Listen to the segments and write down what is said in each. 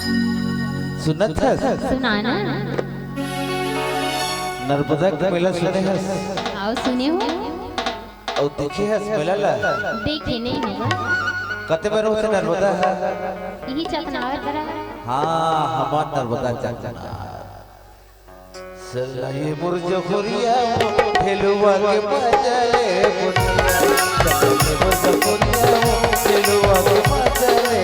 सुनत है सुनाना। नर्मदा का मेला सुने है? आओ सुने हो? और देखे है मेला ला? देखे नहीं होगा। कते बार होते नर्मदा है? यही चकनावे तरह। हाँ हमार नर्मदा चकना सल्लाए मुर्जो खुरिया हेलुआ के मजले बुनिया सल्लाए मुर्जो खुरिया हेलुआ के मजले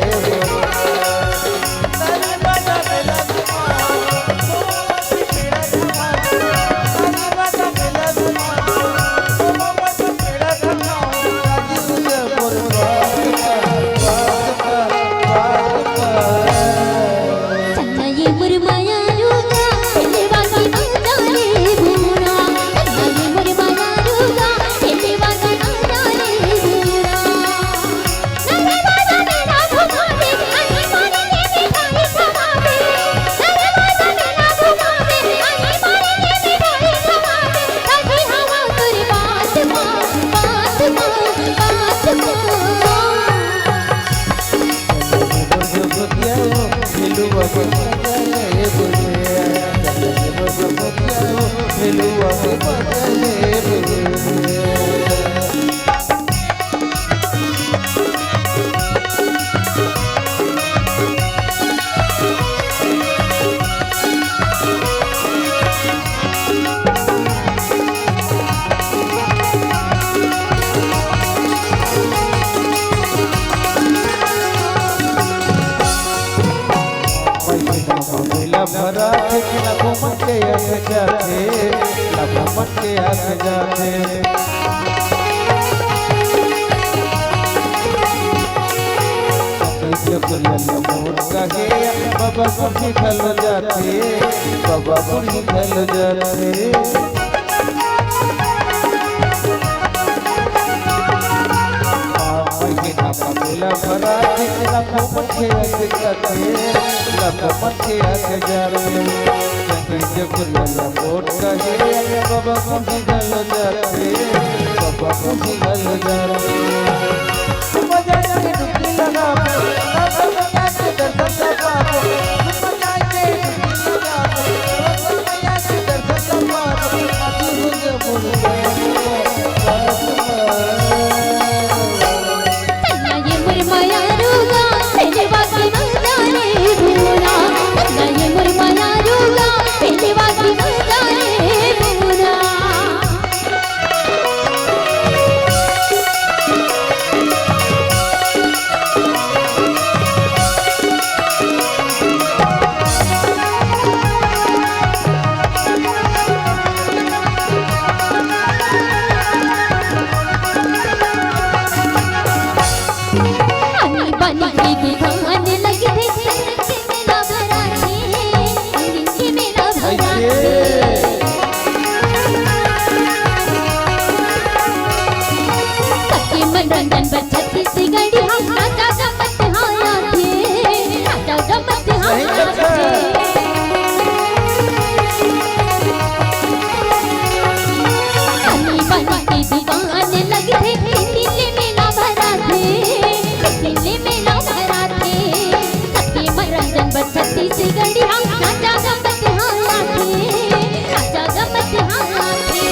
भरा देखना घूमन के आगे जाते घूमन के आगे जाते बाबा बुढ़ी ढल जाते बाबा बुढ़ी ढल जाते भरा देखना घूमन के आगे जाते घूमन के आगे जाते वोट कहे बाबा बुढ़ी ढल जाते बाबा बुढ़ी ढल जाते डुबकी लगा मनोरंजन बचती सी गड़ी हम नाचा जमत हाया थे नाचा जमत हाया थे हनी बनी की दुकान लगी थे दिल्ली में ना भरा थे दिल्ली में ना भरा थे सबके मनोरंजन बचती सी गड़ी हम नाचा जमत हाया थे नाचा जमत हाया थे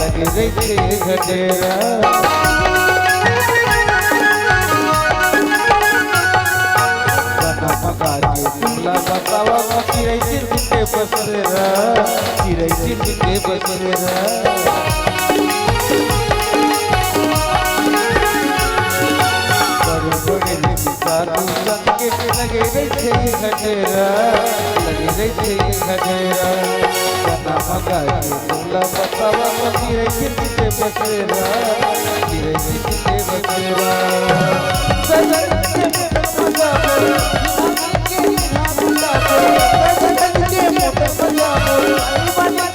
लगे घटेरा बतावा चिड़ै चिड़ के बसरेरा चिड़ै चिड़ के बसरेरा છે ઘટેરા લગી રહી છે ઘટેરા કના મગાજી તુલા બતાવા મતી રહી છે બસેરા ધીરે ધીરે બસેરા સજન કે મજા બોલ આગે કે ના બતા બોલ સજન કે મોટે મજા બોલ